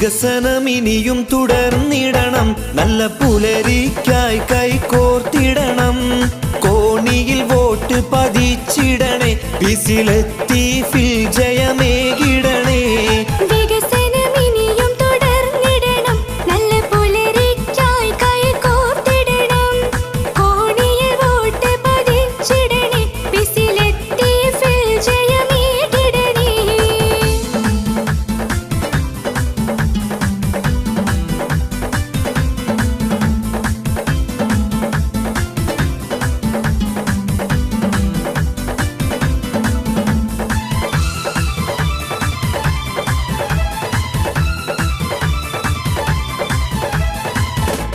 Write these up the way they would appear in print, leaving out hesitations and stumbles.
വികസനം ഇനിയും തുടർന്നിടണം, നല്ല പുലരിക്കായി കൈകോർത്തിടണം. കോണിയിൽ വോട്ട് പതിച്ചിടണേ, പീസിലെത്തി ഫിൽ ജയമേകിടണേ.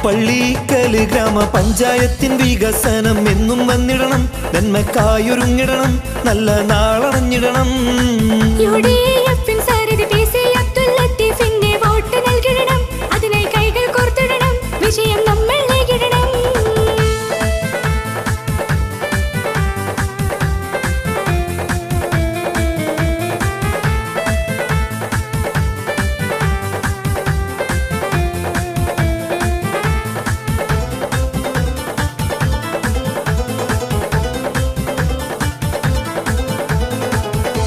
പള്ളിക്കല് ഗ്രാമപഞ്ചായത്തിൻ വികസനം എന്നും വന്നിടണം, നന്മക്കായൊരുങ്ങിടണം, നല്ല നാളണഞ്ഞിടണം. വോട്ട് നൽകിടണം, അതിനായി കൈകൾ കോർത്തിടണം, വിജയം നമ്മൾ നേടിടണം.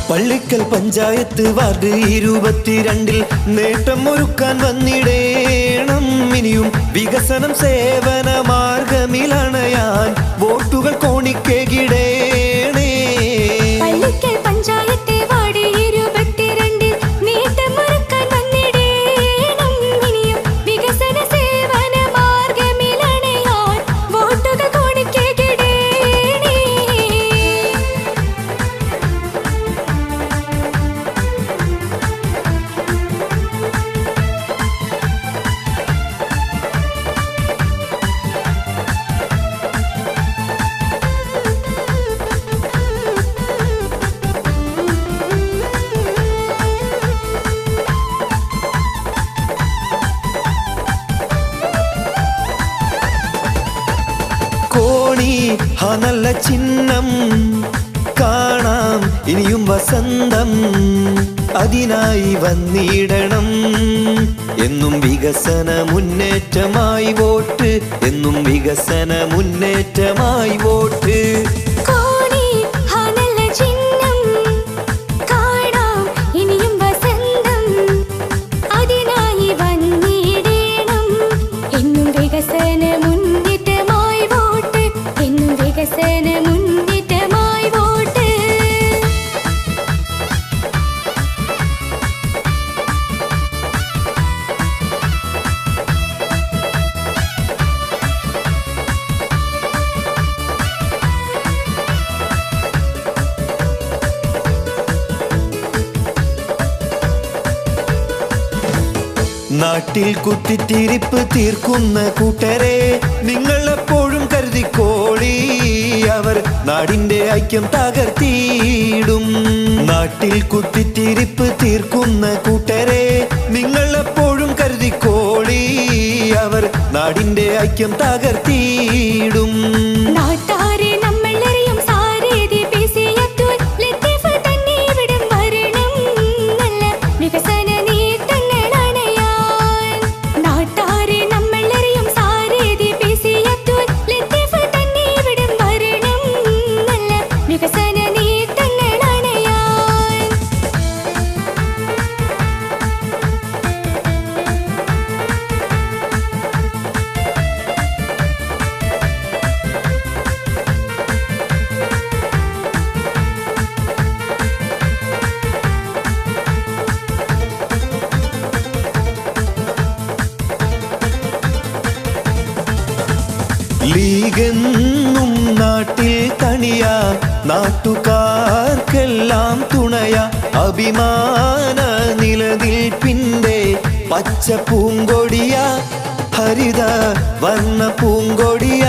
പള്ളിക്കൽ പഞ്ചായത്ത് വാർഡ് 22 നേട്ടം ഒരുക്കാൻ വന്നിടേണം. ഇനിയും വികസനം സേവന മാർഗമിലണയാൻ വോട്ടുകൾ കോണിക്കേകിടേണേ. പള്ളിക്കൽ പഞ്ചായത്ത് വാർഡ് 22 നേട്ടം ഒരുക്കാൻ വന്നിടേണം. ഇനിയും വികസന സേവന മാർഗമിലണയാൻ വോട്ടുകൾ കോണിക്കേകിടേണേ. കോണി നല്ല ചിഹ്നം കാണാം, ഇനിയും വസന്തം അതിനായി വന്നിടണം. എന്നും വികസന മുന്നേറ്റമായി വോട്ട്, എന്നും വികസന മുന്നേറ്റമായി വോട്ട്. നാട്ടിൽ കുത്തിത്തിരിപ്പ് തീർക്കുന്ന കൂട്ടരെ നിങ്ങൾ എപ്പോഴും കരുതിക്കോളി, അവർ നാടിന്റെ ഐക്യം തകർത്തിയിടും. നാട്ടിൽ കുത്തിത്തിരിപ്പ് തീർക്കുന്ന കൂട്ടരെ നിങ്ങൾ എപ്പോഴും കരുതിക്കോളി, അവർ നാടിന്റെ ഐക്യം തകർത്തിയിടും. ലീഗെന്നും നാട്ടിൽ തണിയ, നാട്ടുകാർക്കെല്ലാം തുണയ, അഭിമാന നിലനിൽപ്പിന്റെ പച്ച പൂങ്കൊടിയ, ഹരിത വർണ്ണ പൂങ്കൊടിയ.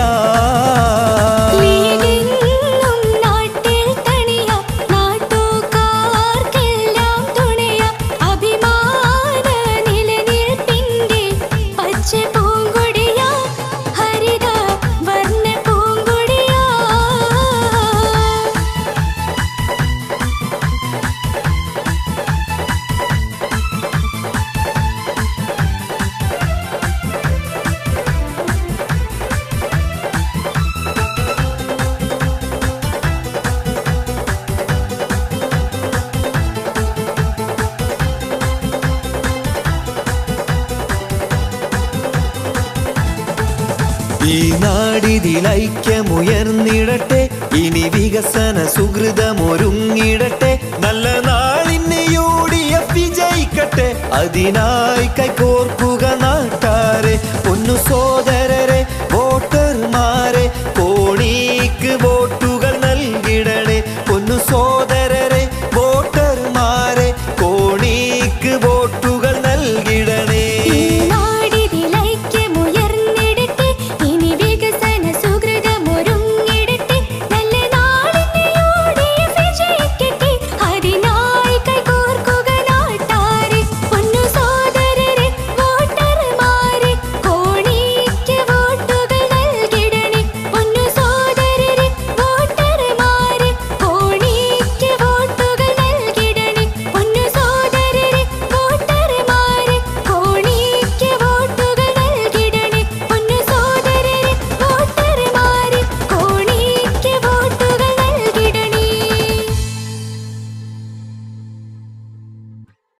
ഈ നാടിതിൽ ഐക്യമുയർന്നിടട്ടെ, ഇനി വികസന സുഹൃതമൊരുങ്ങിടട്ടെ, നല്ല നാളിന് UDF വിജയിക്കട്ടെ, അതിനായി കൈകോർക്കുക നാട്ടാരെ, പൊന്നു സോദരരെ